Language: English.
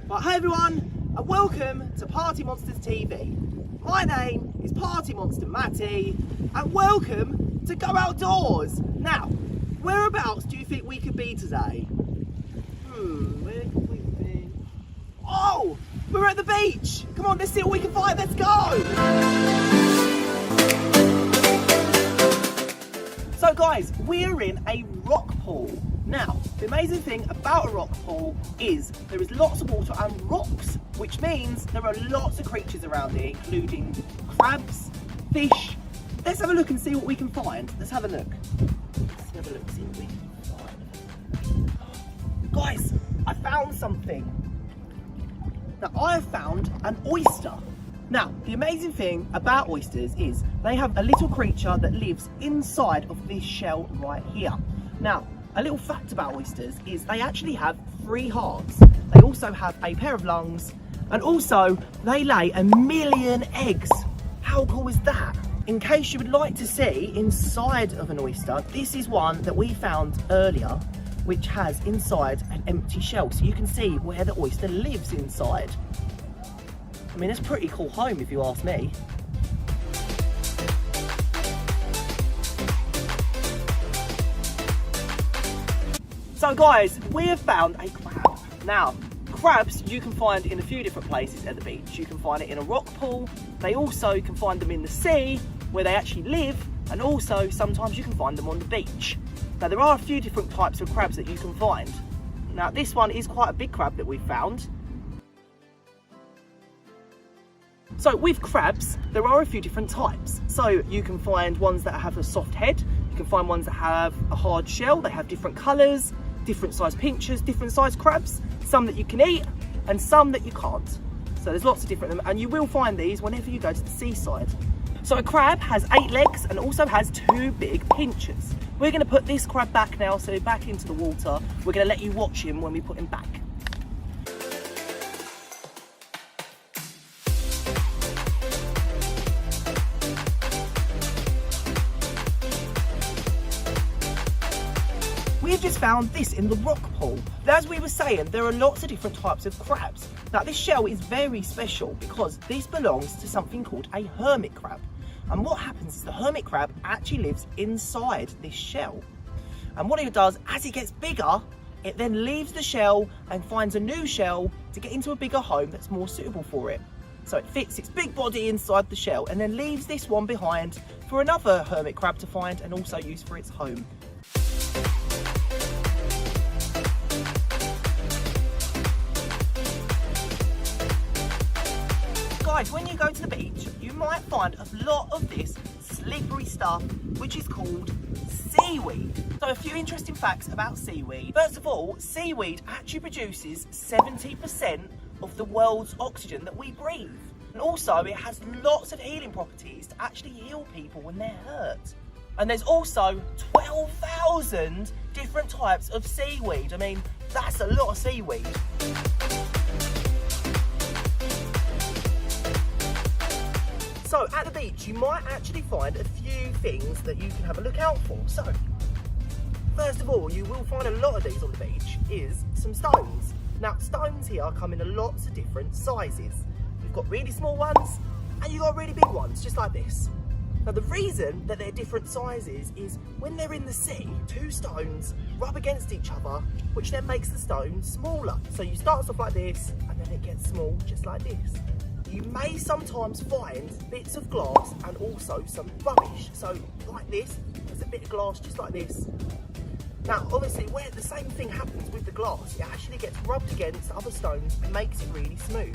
Right, hi everyone, and welcome to Party Monsters TV. My name is Party Monster Matty, and welcome to Go Outdoors. Now, whereabouts do you think we could be today? Where could we be? Oh, we're at the beach. Come on, let's see what we can find. Let's go. So guys, we're in a rock pool. Now, the amazing thing about a rock pool is there is lots of water and rocks, which means there are lots of creatures around here, including crabs, fish. Let's have a look and see what we can find. Let's have a look. Let's have a look, see what we can find. Guys, I found something. Now, I have found an oyster. Now, the amazing thing about oysters is they have a little creature that lives inside of this shell right here. Now, a little fact about oysters is they actually have 3 hearts. They also have a pair of lungs, and also they lay 1 million eggs. How cool is that? In case you would like to see inside of an oyster, this is one that we found earlier, which has inside an empty shell. So you can see where the oyster lives inside. I mean, it's a pretty cool home if you ask me. So guys, we have found a crab. Now, crabs you can find in a few different places at the beach. You can find it in a rock pool. They also can find them in the sea, where they actually live, and also sometimes you can find them on the beach. Now, there are a few different types of crabs that you can find. Now, this one is quite a big crab that we've found. So with crabs, there are a few different types. So you can find ones that have a soft head. You can find ones that have a hard shell. They have different colours, different size pinchers, different size crabs. Some that you can eat and some that you can't. So there's lots of different, and you will find these whenever you go to the seaside. So a crab has 8 legs and also has 2 big pinchers. We're going to put this crab back now, so back into the water. We're going to let you watch him when we put him back. We've just found this in the rock pool. As we were saying, there are lots of different types of crabs. Now, this shell is very special because this belongs to something called a hermit crab. And what happens is the hermit crab actually lives inside this shell. And what it does, as it gets bigger, it then leaves the shell and finds a new shell to get into a bigger home that's more suitable for it. So it fits its big body inside the shell and then leaves this one behind for another hermit crab to find and also use for its home. Guys, when you go to the beach, you might find a lot of this slippery stuff, which is called seaweed. So a few interesting facts about seaweed. First of all, seaweed actually produces 70% of the world's oxygen that we breathe. And also, it has lots of healing properties to actually heal people when they're hurt. And there's also 12,000 different types of seaweed. I mean, that's a lot of seaweed. So at the beach, you might actually find a few things that you can have a look out for. So, first of all, you will find a lot of these on the beach is some stones. Now, stones here come in lots of different sizes. You've got really small ones and you've got really big ones, just like this. Now, the reason that they're different sizes is when they're in the sea, 2 stones rub against each other, which then makes the stone smaller. So you start off like this and then it gets small, just like this. You may sometimes find bits of glass and also some rubbish. So like this, there's a bit of glass just like this. Now obviously where the same thing happens with the glass, it actually gets rubbed against other stones and makes it really smooth.